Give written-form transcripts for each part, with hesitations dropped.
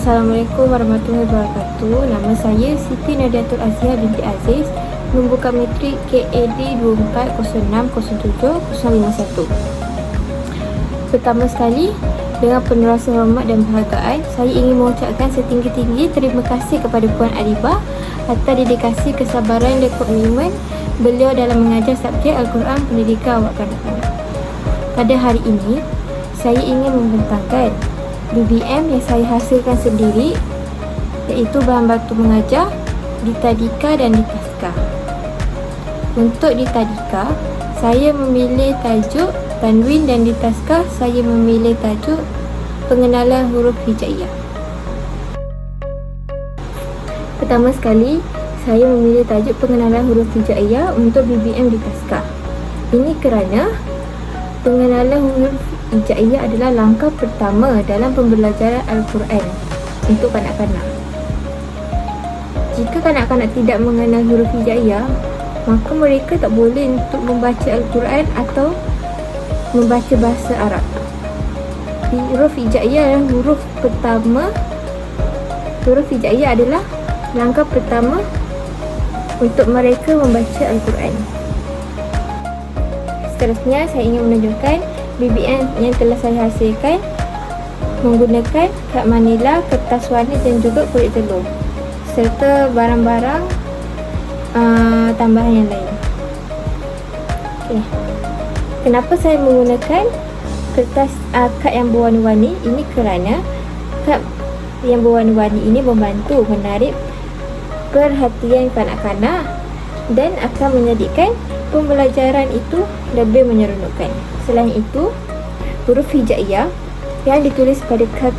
Assalamualaikum warahmatullahi wabarakatuh. Nama saya Siti Nadiatul Aziah binti Aziz, membuka matrik KAD 240607051. Pertama sekali, dengan penuh rasa hormat dan penghargaan, saya ingin mengucapkan setinggi-tinggi terima kasih kepada Puan Aribah atas dedikasi, kesabaran dan komitmen beliau dalam mengajar subjek Al-Quran Pendidikan Awak Kanak-kanak. Pada hari ini, saya ingin membentangkan BBM yang saya hasilkan sendiri, iaitu bahan bantu mengajar di Tadika dan di Taska. Untuk di Tadika, saya memilih tajuk Tanwin, dan di Taska saya memilih tajuk Pengenalan Huruf Hijaiyah. Pertama sekali, saya memilih tajuk Pengenalan Huruf Hijaiyah untuk BBM di Taska. Ini kerana pengenalan huruf hijaiyah adalah langkah pertama dalam pembelajaran Al-Quran untuk kanak-kanak. Jika kanak-kanak tidak mengenal huruf hijaiyah, maka mereka tak boleh untuk membaca Al-Quran atau membaca bahasa Arab. Huruf hijaiyah adalah huruf pertama. Huruf hijaiyah adalah langkah pertama untuk mereka membaca Al-Quran. Seterusnya, saya ingin menunjukkan BBM yang telah saya hasilkan menggunakan kad manila, kertas warna dan juga kulit telur, serta barang-barang tambahan yang lain. Okay. Kenapa saya menggunakan kertas kad yang berwarna-warni? Ini kerana kad yang berwarna-warni ini membantu menarik perhatian kanak-kanak dan akan menjadikan pembelajaran itu lebih menyeronokkan. Selain itu, huruf hijaiyah yang ditulis pada kad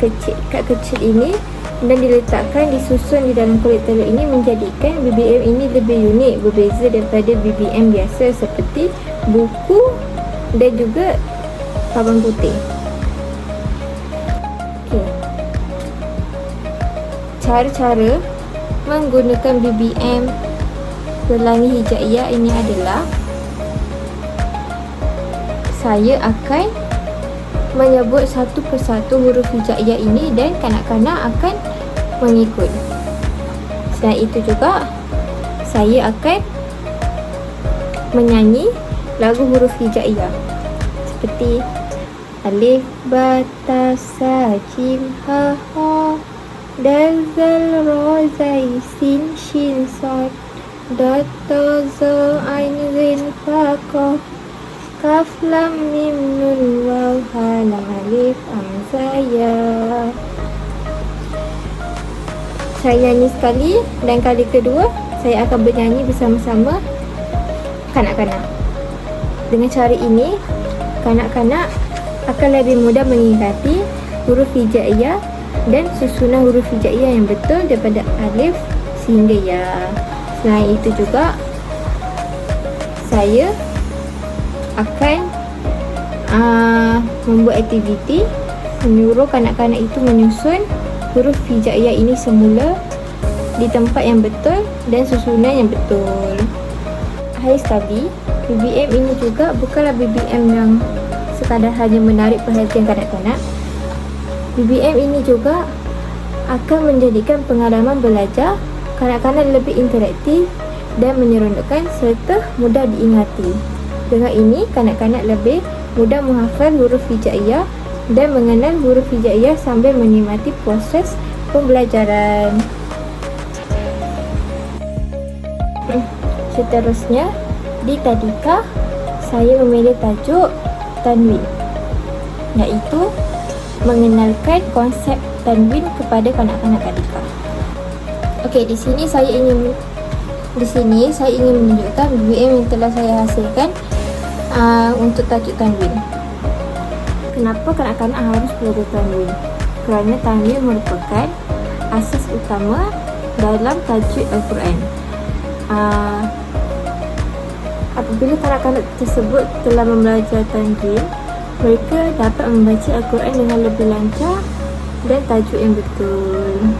kecil ini dan diletakkan disusun di dalam kulit telur ini menjadikan BBM ini lebih unik, berbeza daripada BBM biasa seperti buku dan juga papan putih. Okay. Cara-cara menggunakan BBM Pelangi Hijaiyah ini adalah saya akan menyebut satu persatu huruf hijaiyah ini dan kanak-kanak akan mengikut. Selain itu juga, saya akan menyanyi lagu huruf hijaiyah seperti alif, ba, ta, sa, jim, ha, ha, dal, zal, ro, zai, sin, shin, sad, dot, ta, za, ain, zin, fa, qaf, kaf, lam, mim, nun, waw, ha, lam, alif, hamzah, ya. Saya nyanyi sekali dan kali kedua saya akan bernyanyi bersama-sama kanak-kanak. Dengan cara ini, kanak-kanak akan lebih mudah mengingati huruf hijaiyah dan susunan huruf hijaiyah yang betul daripada alif sehingga ya. Selain itu juga, saya akan membuat aktiviti menyuruh kanak-kanak itu menyusun huruf hijaiyah ini semula di tempat yang betul dan susunan yang betul. Hai sekali, BBM ini juga bukanlah BBM yang sekadar hanya menarik perhatian kanak-kanak. BBM ini juga akan menjadikan pengalaman belajar kanak-kanak lebih interaktif dan menyeronokkan serta mudah diingati. Dengan ini, kanak-kanak lebih mudah menghafal huruf hijaiyah dan mengenal huruf hijaiyah sambil menikmati proses pembelajaran. Seterusnya, di Tadika, saya memilih tajuk Tanwin, iaitu mengenalkan konsep Tanwin kepada kanak-kanak Tadika. Okey, di sini saya ingin menunjukkan BBM yang telah saya hasilkan untuk tajuk Tanwin. Kenapa kanak-kanak harus belajar Tanwin? Kerana Tanwin merupakan asas utama dalam tajwid Al-Quran. Apabila kanak-kanak tersebut telah membelajar Tanwin, mereka dapat membaca Al-Quran dengan lebih lancar dan tajuk yang betul.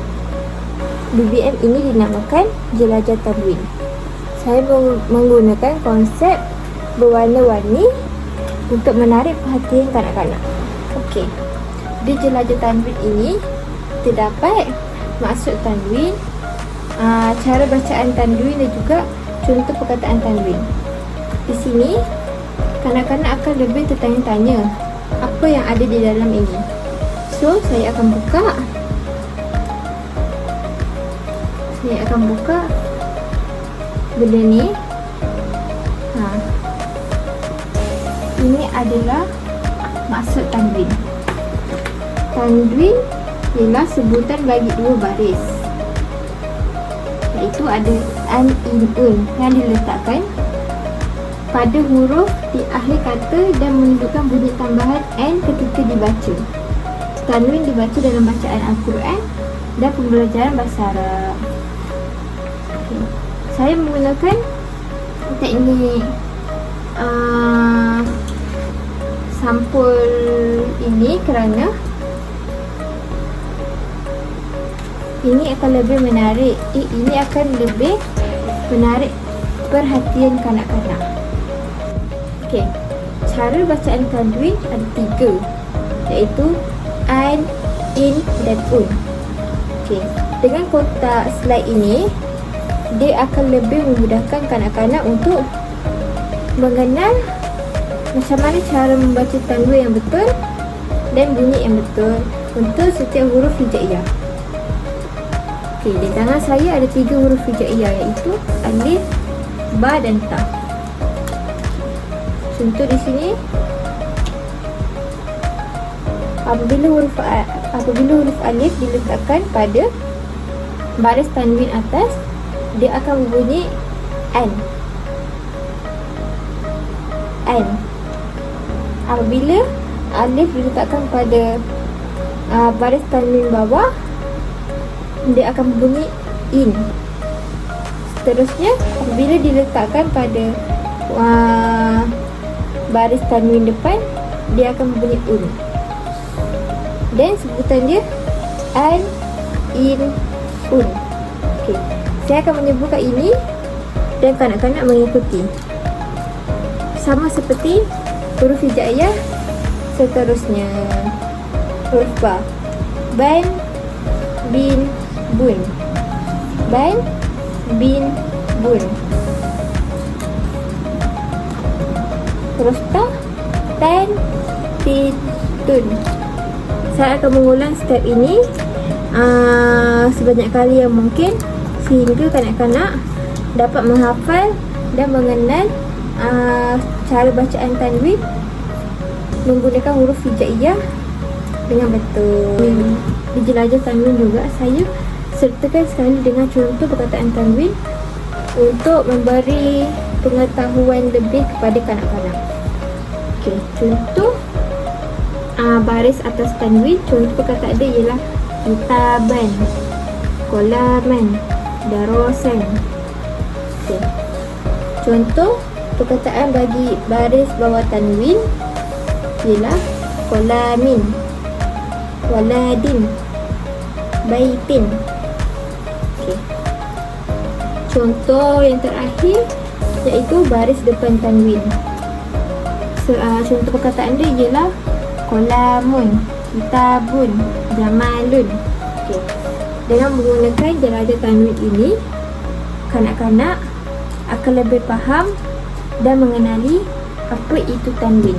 BBM ini dinamakan Jelajah Tanwin. Saya menggunakan konsep berwarna-warni untuk menarik perhatian kanak-kanak. Okey, di Jelajah Tanwin ini kita dapat maksud tanwin, cara bacaan tanwin dan juga contoh perkataan tanwin. Di sini kanak-kanak akan lebih tertanya-tanya apa yang ada di dalam ini. So, saya akan buka benda ni. Ini adalah maksud tanwin. Tanwin ialah sebutan bagi dua baris, iaitu ada an, in, un yang diletakkan pada huruf di akhir kata dan menunjukkan bunyi tambahan n ketika dibaca. Tanwin dibaca dalam bacaan Al-Quran dan pembelajaran bahasa Arab. Saya menggunakan teknik sampul ini kerana ini akan lebih menarik. Ini akan lebih menarik perhatian kanak-kanak. Okey, cara bacaan tanwin ada 3, iaitu an, in dan un. Okey, dengan kotak slide ini, dia akan lebih memudahkan kanak-kanak untuk mengenal macam mana cara membaca tanwin yang betul dan bunyi yang betul untuk setiap huruf hijaiyah. Okey, di tangan saya ada 3 huruf hijaiyah, iaitu alif, ba dan ta. Contoh di sini, apabila huruf alif diletakkan pada baris tanwin atas, dia akan berbunyi an. Apabila alif diletakkan pada baris tanwin bawah, dia akan berbunyi in. Seterusnya, apabila diletakkan pada baris tanwin depan, dia akan berbunyi un. Dan sebutan dia an, in, un. Okey, saya akan menyebutkan ini dan kanak-kanak mengikuti. Sama seperti huruf hijaiyah seterusnya. Huruf ba, ban, bin, bun. Ban, bin, bun. Huruf ta, tan, tin, tun. Saya akan mengulang step ini sebanyak kali yang mungkin sehingga kanak-kanak dapat menghafal dan mengenal cara bacaan tanwin menggunakan huruf hijaiyah dengan betul. Di jelajah tanwin juga, saya sertakan sekali dengan contoh perkataan tanwin untuk memberi pengetahuan lebih kepada kanak-kanak. Okey, contoh baris atas tanwin, contoh perkataan dia ialah kitaban, qalaman, darasan. Okey, contoh perkataan bagi baris bawah tanwin ialah qalamin, waladin, baitin. Okey, contoh yang terakhir iaitu baris depan tanwin. Contoh perkataan dia ialah qalamun, kitabun, jamalun. Okey, dengan menggunakan jelajah tanwin ini, kanak-kanak akan lebih faham dan mengenali apa itu tanwin.